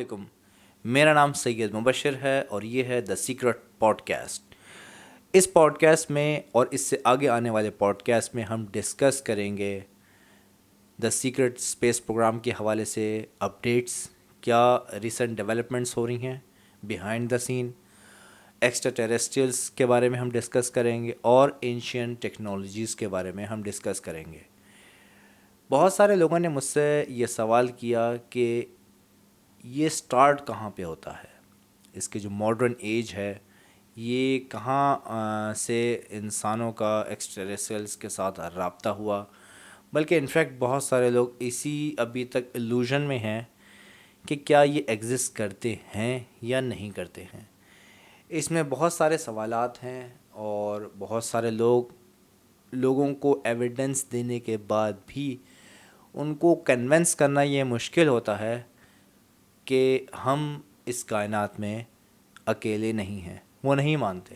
علیکم. میرا نام سید مبشر ہے اور یہ ہے دا سیکرٹ پوڈ کاسٹ. اس پوڈ کاسٹ میں اور اس سے آگے آنے والے پوڈ کاسٹ میں ہم ڈسکس کریں گے دا سیکرٹ اسپیس پروگرام کے حوالے سے اپڈیٹس، کیا ریسنٹ ڈیولپمنٹس ہو رہی ہیں بیہائنڈ دا سین. ایکسٹرا ٹیریسٹریلس کے بارے میں ہم ڈسکس کریں گے اور اینشین ٹیکنالوجیز کے بارے میں ہم ڈسکس کریں گے. بہت سارے لوگوں نے مجھ سے یہ سوال کیا کہ یہ سٹارٹ کہاں پہ ہوتا ہے، اس کے جو ماڈرن ایج ہے یہ کہاں سے انسانوں کا ایکسٹریسلس کے ساتھ رابطہ ہوا. بلکہ انفیکٹ بہت سارے لوگ اسی ابھی تک ایلوژن میں ہیں کہ کیا یہ ایگزسٹ کرتے ہیں یا نہیں کرتے ہیں. اس میں بہت سارے سوالات ہیں اور بہت سارے لوگوں کو ایویڈنس دینے کے بعد بھی ان کو کنونس کرنا یہ مشکل ہوتا ہے کہ ہم اس کائنات میں اکیلے نہیں ہیں. وہ نہیں مانتے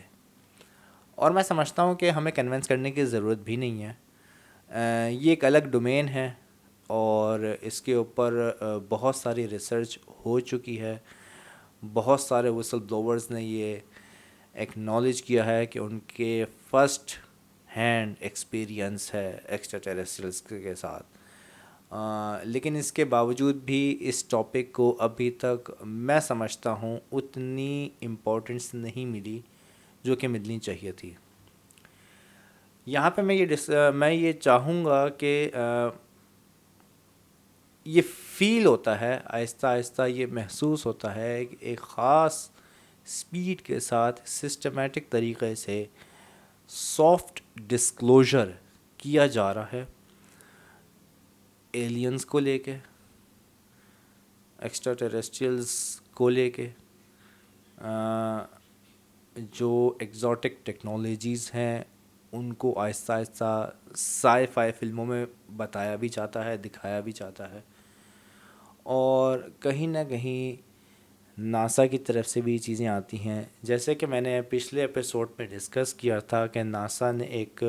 اور میں سمجھتا ہوں کہ ہمیں کنونس کرنے کی ضرورت بھی نہیں ہے. یہ ایک الگ ڈومین ہے اور اس کے اوپر بہت ساری ریسرچ ہو چکی ہے. بہت سارے وسل بلوورز نے یہ ایکنالج کیا ہے کہ ان کے فرسٹ ہینڈ ایکسپیرینس ہے ایکسٹرا ٹیریسٹریلس کے ساتھ. لیکن اس کے باوجود بھی اس ٹاپک کو ابھی تک میں سمجھتا ہوں اتنی امپورٹنس نہیں ملی جو کہ ملنی چاہیے تھی. یہاں پہ میں یہ چاہوں گا کہ یہ فیل ہوتا ہے آہستہ آہستہ، یہ محسوس ہوتا ہے کہ ایک خاص سپیڈ کے ساتھ سسٹمیٹک طریقے سے سافٹ ڈسکلوجر کیا جا رہا ہے ایلینز کو لے کے، ایکسٹرا ٹیریسٹریلز کو لے کے. جو ایگزوٹک ٹیکنالوجیز ہیں ان کو آہستہ آہستہ سائی فائی فلموں میں بتایا بھی جاتا ہے، دکھایا بھی جاتا ہے. اور کہیں نہ کہیں ناسا کی طرف سے بھی چیزیں آتی ہیں. جیسے کہ میں نے پچھلے ایپیسوڈ میں ڈسکس کیا تھا کہ ناسا نے ایک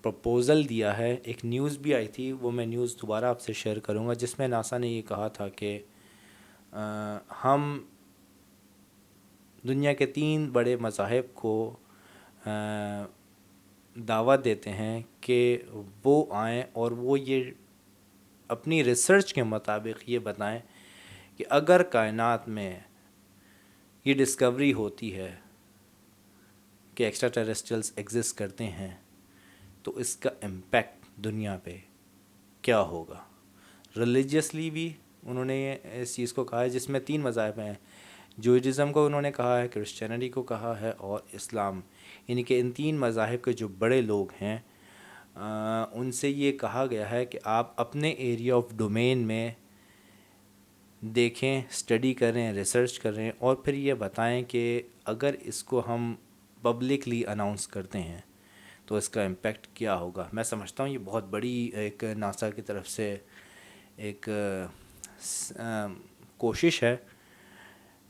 پرپوزل دیا ہے. ایک نیوز بھی آئی تھی، وہ میں نیوز دوبارہ آپ سے شیئر کروں گا، جس میں ناسا نے یہ کہا تھا کہ ہم دنیا کے 3 بڑے مذاہب کو دعوت دیتے ہیں کہ وہ آئیں اور وہ یہ اپنی ریسرچ کے مطابق یہ بتائیں کہ اگر کائنات میں یہ ڈسکوری ہوتی ہے کہ ایکسٹرا ٹیریسٹریلس ایگزسٹ کرتے ہیں تو اس کا امپیکٹ دنیا پہ کیا ہوگا. ریلیجیسلی بھی انہوں نے اس چیز کو کہا ہے، جس میں 3 مذاہب ہیں. جوئڈزم کو انہوں نے کہا ہے، کرسچینٹی کو کہا ہے اور اسلام. یعنی کہ ان 3 مذاہب کے جو بڑے لوگ ہیں ان سے یہ کہا گیا ہے کہ آپ اپنے ایریا آف ڈومین میں دیکھیں، اسٹڈی کریں، ریسرچ کریں اور پھر یہ بتائیں کہ اگر اس کو ہم پبلکلی اناؤنس کرتے ہیں تو اس کا امپیکٹ کیا ہوگا. میں سمجھتا ہوں یہ بہت بڑی ایک ناسا کی طرف سے ایک کوشش ہے.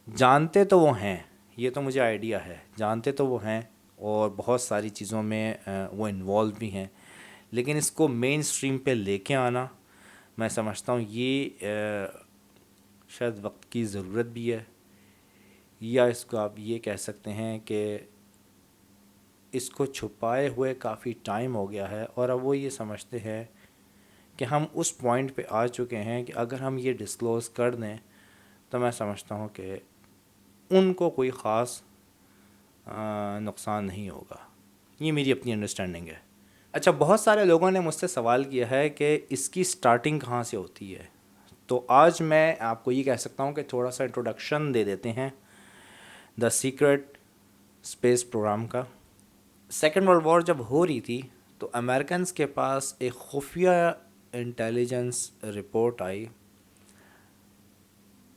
جانتے تو وہ ہیں، یہ تو مجھے آئیڈیا ہے، جانتے تو وہ ہیں اور بہت ساری چیزوں میں وہ انوالو بھی ہیں، لیکن اس کو مین سٹریم پہ لے کے آنا میں سمجھتا ہوں یہ شاید وقت کی ضرورت بھی ہے، یا اس کو آپ یہ کہہ سکتے ہیں کہ اس کو چھپائے ہوئے کافی ٹائم ہو گیا ہے اور اب وہ یہ سمجھتے ہیں کہ ہم اس پوائنٹ پہ آ چکے ہیں کہ اگر ہم یہ ڈسکلوز کر دیں تو میں سمجھتا ہوں کہ ان کو کوئی خاص نقصان نہیں ہوگا. یہ میری اپنی انڈرسٹینڈنگ ہے. اچھا، بہت سارے لوگوں نے مجھ سے سوال کیا ہے کہ اس کی سٹارٹنگ کہاں سے ہوتی ہے. تو آج میں آپ کو یہ کہہ سکتا ہوں کہ تھوڑا سا انٹروڈکشن دے دیتے ہیں دا سیکرٹ اسپیس پروگرام کا. سیکنڈ ورلڈ وار جب ہو رہی تھی تو امریکنز کے پاس ایک خفیہ انٹیلیجنس رپورٹ آئی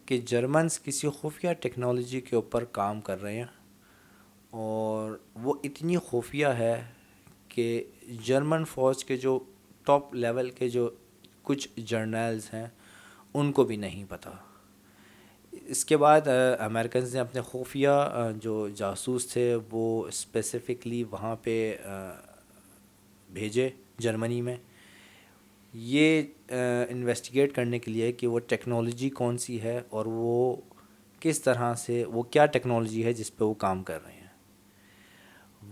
کہ جرمنز کسی خفیہ ٹیکنالوجی کے اوپر کام کر رہے ہیں اور وہ اتنی خفیہ ہے کہ جرمن فوج کے جو ٹاپ لیول کے جو کچھ جرنیلز ہیں ان کو بھی نہیں پتہ. اس کے بعد امریکنز نے اپنے خفیہ جو جاسوس تھے وہ اسپیسیفکلی وہاں پہ بھیجے جرمنی میں. یہ انویسٹیگیٹ کرنے کے لیے کہ وہ ٹیکنالوجی کون سی ہے اور وہ کس طرح سے، وہ کیا ٹیکنالوجی ہے جس پہ وہ کام کر رہے ہیں.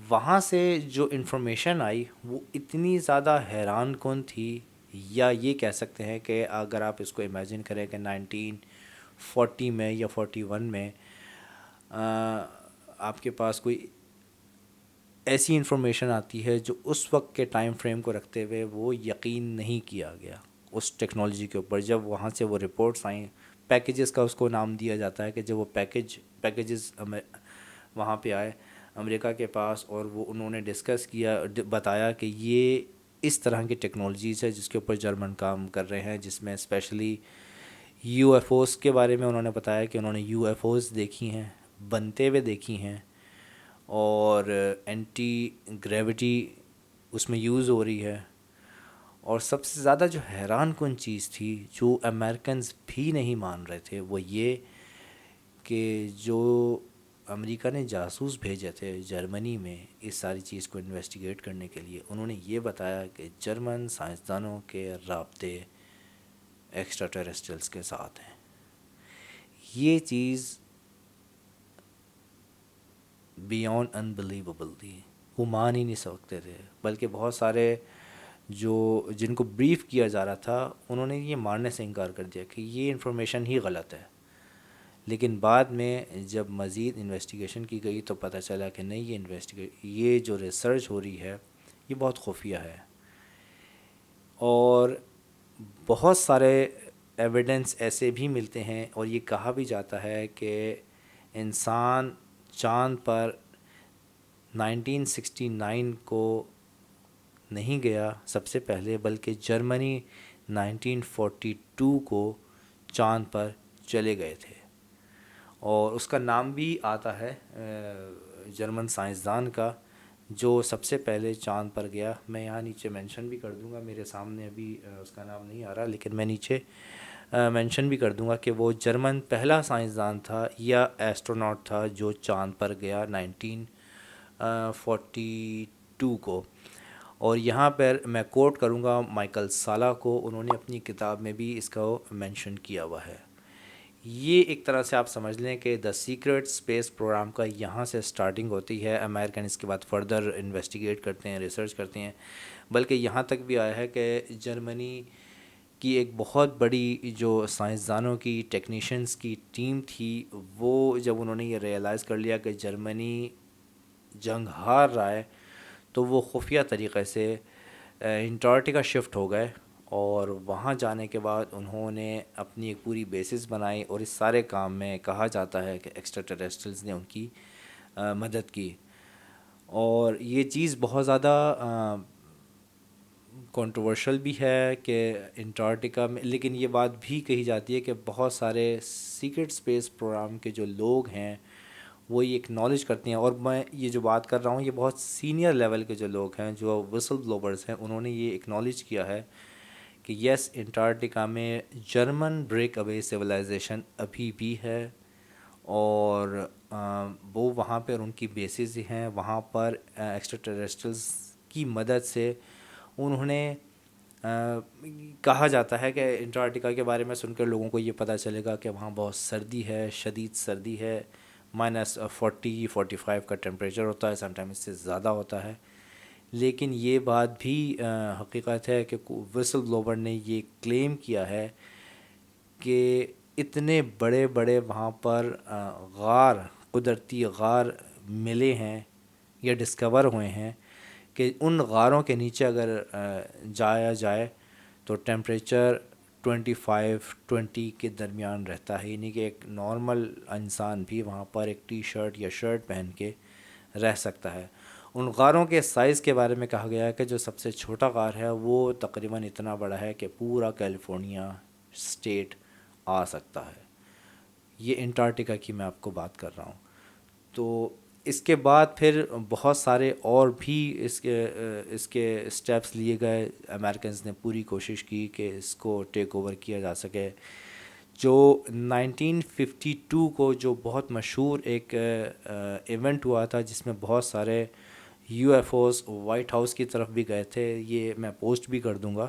وہاں سے جو انفارمیشن آئی وہ اتنی زیادہ حیران کن تھی، یا یہ کہہ سکتے ہیں کہ اگر آپ اس کو امیجن کریں کہ 1940 میں یا 41 میں آپ کے پاس کوئی ایسی انفارمیشن آتی ہے جو اس وقت کے ٹائم فریم کو رکھتے ہوئے وہ یقین نہیں کیا گیا اس ٹیکنالوجی کے اوپر. جب وہاں سے وہ رپورٹس آئیں، پیکیجز کا اس کو نام دیا جاتا ہے، کہ جب وہ پیکیجز وہاں پہ آئے امریکہ کے پاس، اور وہ انہوں نے ڈسکس کیا، بتایا کہ یہ اس طرح کی ٹیکنالوجیز ہے جس کے اوپر جرمن کام کر رہے ہیں، جس میں اسپیشلی یو ایف اوز کے بارے میں انہوں نے بتایا کہ انہوں نے یو ایف اوز دیکھی ہیں، بنتے ہوئے دیکھی ہیں، اور اینٹی گریوٹی اس میں یوز ہو رہی ہے. اور سب سے زیادہ جو حیران کن چیز تھی، جو امریکنز بھی نہیں مان رہے تھے، وہ یہ کہ جو امریکہ نے جاسوس بھیجے تھے جرمنی میں اس ساری چیز کو انویسٹیگیٹ کرنے کے لیے، انہوں نے یہ بتایا کہ جرمن سائنسدانوں کے رابطے ایکسٹرا ٹیرسٹریلس کے ساتھ ہیں. یہ چیز بیونڈ انبلیویبل تھی، وہ مان ہی نہیں سکتے تھے. بلکہ بہت سارے جن کو بریف کیا جا رہا تھا انہوں نے یہ ماننے سے انکار کر دیا کہ یہ انفارمیشن ہی غلط ہے. لیکن بعد میں جب مزید انویسٹیگیشن کی گئی تو پتہ چلا کہ نہیں، یہ جو ریسرچ ہو رہی ہے یہ بہت خفیہ ہے. اور بہت سارے ایویڈنس ایسے بھی ملتے ہیں، اور یہ کہا بھی جاتا ہے کہ انسان چاند پر 1969 کو نہیں گیا سب سے پہلے، بلکہ جرمنی 1942 کو چاند پر چلے گئے تھے. اور اس کا نام بھی آتا ہے جرمن سائنسدان کا جو سب سے پہلے چاند پر گیا. میں یہاں نیچے مینشن بھی کر دوں گا، میرے سامنے ابھی اس کا نام نہیں آ رہا، لیکن میں نیچے مینشن بھی کر دوں گا کہ وہ جرمن پہلا سائنسدان تھا یا ایسٹروناٹ تھا جو چاند پر گیا 1942 کو. اور یہاں پر میں کوٹ کروں گا مائیکل سالہ کو، انہوں نے اپنی کتاب میں بھی اس کو مینشن کیا ہوا ہے. یہ ایک طرح سے آپ سمجھ لیں کہ دا سیکرٹ اسپیس پروگرام کا یہاں سے سٹارٹنگ ہوتی ہے. امریکن اس کے بعد فردر انویسٹیگیٹ کرتے ہیں، ریسرچ کرتے ہیں، بلکہ یہاں تک بھی آیا ہے کہ جرمنی کی ایک بہت بڑی جو سائنسدانوں کی، ٹیکنیشینس کی ٹیم تھی، وہ جب انہوں نے یہ ریئلائز کر لیا کہ جرمنی جنگ ہار رہا ہے، تو وہ خفیہ طریقے سے انٹارکٹیکا شفٹ ہو گئے. اور وہاں جانے کے بعد انہوں نے اپنی ایک پوری بیسس بنائی، اور اس سارے کام میں کہا جاتا ہے کہ ایکسٹرا ٹیرسٹریلز نے ان کی مدد کی. اور یہ چیز بہت زیادہ کنٹروورشل بھی ہے کہ انٹارکٹیکا میں، لیکن یہ بات بھی کہی جاتی ہے کہ بہت سارے سیکرٹ اسپیس پروگرام کے جو لوگ ہیں وہ یہ اکنالج کرتے ہیں. اور میں یہ جو بات کر رہا ہوں یہ بہت سینئر لیول کے جو لوگ ہیں، جو وسل بلوورز ہیں، انہوں نے یہ اکنالج کیا ہے کہ یس، انٹارکٹیکا میں جرمن بریک اوے سویلائزیشن ابھی بھی ہے، اور وہ وہاں پر ان کی بیسز ہیں. وہاں پر ایکسٹرا ٹیرسٹریلز کی مدد سے انہوں نے کہا جاتا ہے کہ انٹارکٹیکا کے بارے میں سن کر لوگوں کو یہ پتہ چلے گا کہ وہاں بہت سردی ہے، شدید سردی ہے، -40-45 کا ٹیمپریچر ہوتا ہے، سم ٹائم اس سے زیادہ ہوتا ہے. لیکن یہ بات بھی حقیقت ہے کہ وسل بلوور نے یہ کلیم کیا ہے کہ اتنے بڑے بڑے وہاں پر غار، قدرتی غار ملے ہیں یا ڈسکور ہوئے ہیں کہ ان غاروں کے نیچے اگر جایا جائے تو ٹیمپریچر 25-20 کے درمیان رہتا ہے. یعنی کہ ایک نارمل انسان بھی وہاں پر ایک ٹی شرٹ یا شرٹ پہن کے رہ سکتا ہے. ان غاروں کے سائز کے بارے میں کہا گیا ہے کہ جو سب سے چھوٹا غار ہے وہ تقریباً اتنا بڑا ہے کہ پورا کیلیفورنیا اسٹیٹ آ سکتا ہے. یہ انٹارکٹیکا کی میں آپ کو بات کر رہا ہوں. تو اس کے بعد پھر بہت سارے اور بھی اس کے اسٹیپس لیے گئے. امریکنز نے پوری کوشش کی کہ اس کو ٹیک اوور کیا جا سکے. جو 1952 کو جو بہت مشہور ایک ایونٹ ہوا تھا جس میں بہت سارے UFOs White House کی طرف بھی گئے تھے، یہ میں پوسٹ بھی کر دوں گا.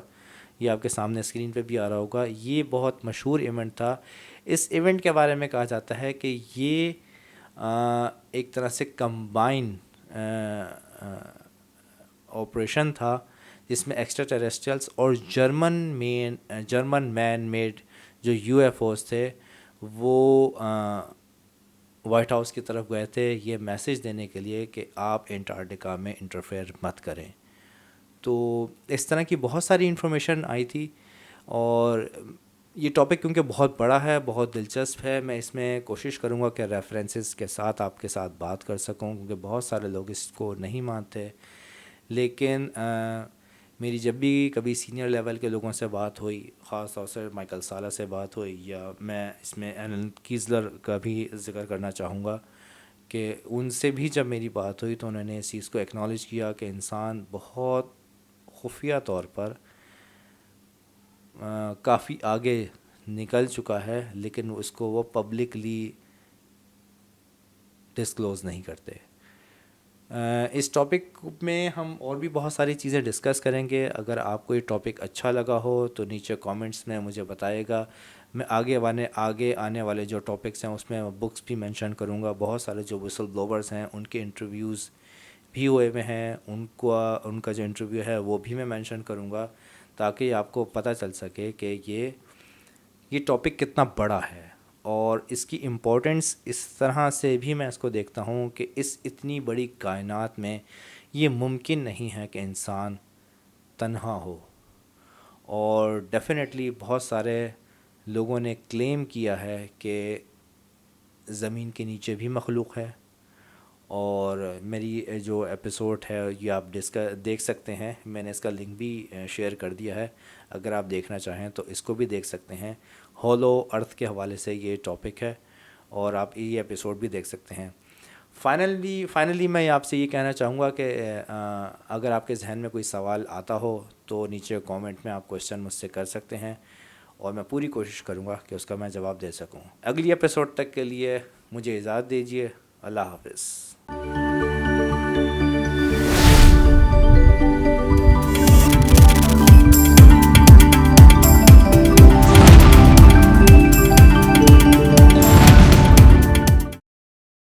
یہ آپ کے سامنے اسکرین پہ بھی آ رہا ہوگا. یہ بہت مشہور ایونٹ تھا. اس ایونٹ کے بارے میں کہا جاتا ہے کہ یہ ایک طرح سے کمبائن آپریشن تھا جس میں ایکسٹرا ٹیریسٹریلس اور جرمن مین میڈ جو یو ایف اوز تھے وہ وائٹ ہاؤس کی طرف گئے تھے یہ میسج دینے کے لیے کہ آپ انٹارکٹیکا میں انٹرفیئر مت کریں. تو اس طرح کی بہت ساری انفارمیشن آئی تھی. اور یہ ٹاپک کیونکہ بہت بڑا ہے, بہت دلچسپ ہے, میں اس میں کوشش کروں گا کہ ریفرنسز کے ساتھ آپ کے ساتھ بات کر سکوں, کیونکہ بہت سارے لوگ اس کو نہیں مانتے. لیکن میری جب بھی کبھی سینئر لیول کے لوگوں سے بات ہوئی, خاص طور سے مائیکل سالہ سے بات ہوئی, یا میں اس میں ایلن کیزلر کا بھی ذکر کرنا چاہوں گا کہ ان سے بھی جب میری بات ہوئی تو انہوں نے اس چیز کو ایکنالج کیا کہ انسان بہت خفیہ طور پر کافی آگے نکل چکا ہے, لیکن اس کو وہ پبلکلی ڈسکلوز نہیں کرتے. اس ٹاپک میں ہم اور بھی بہت ساری چیزیں ڈسکس کریں گے. اگر آپ کو یہ ٹاپک اچھا لگا ہو تو نیچے کامنٹس میں مجھے بتائے گا. میں آگے آنے والے جو ٹاپکس ہیں اس میں بکس بھی مینشن کروں گا. بہت سارے جو وسل بلوورز ہیں ان کے انٹرویوز بھی ہوئے ہوئے ہیں, ان کا جو انٹرویو ہے وہ بھی میں مینشن کروں گا, تاکہ آپ کو پتہ چل سکے کہ یہ ٹاپک کتنا بڑا ہے. اور اس کی امپورٹنس اس طرح سے بھی میں اس کو دیکھتا ہوں کہ اس اتنی بڑی کائنات میں یہ ممکن نہیں ہے کہ انسان تنہا ہو. اور ڈیفینیٹلی بہت سارے لوگوں نے کلیم کیا ہے کہ زمین کے نیچے بھی مخلوق ہے. اور میری جو ایپیسوڈ ہے یہ آپ دیکھ سکتے ہیں, میں نے اس کا لنک بھی شیئر کر دیا ہے, اگر آپ دیکھنا چاہیں تو اس کو بھی دیکھ سکتے ہیں. ہولو ارتھ کے حوالے سے یہ ٹاپک ہے اور آپ یہ ایپیسوڈ بھی دیکھ سکتے ہیں. فائنلی میں آپ سے یہ کہنا چاہوں گا کہ اگر آپ کے ذہن میں کوئی سوال آتا ہو تو نیچے کامنٹ میں آپ کویشچن مجھ سے کر سکتے ہیں, اور میں پوری کوشش کروں گا کہ اس کا میں جواب دے سکوں. اگلی ایپیسوڈ تک کے لیے مجھے اجازت دیجیے. اللہ حافظ.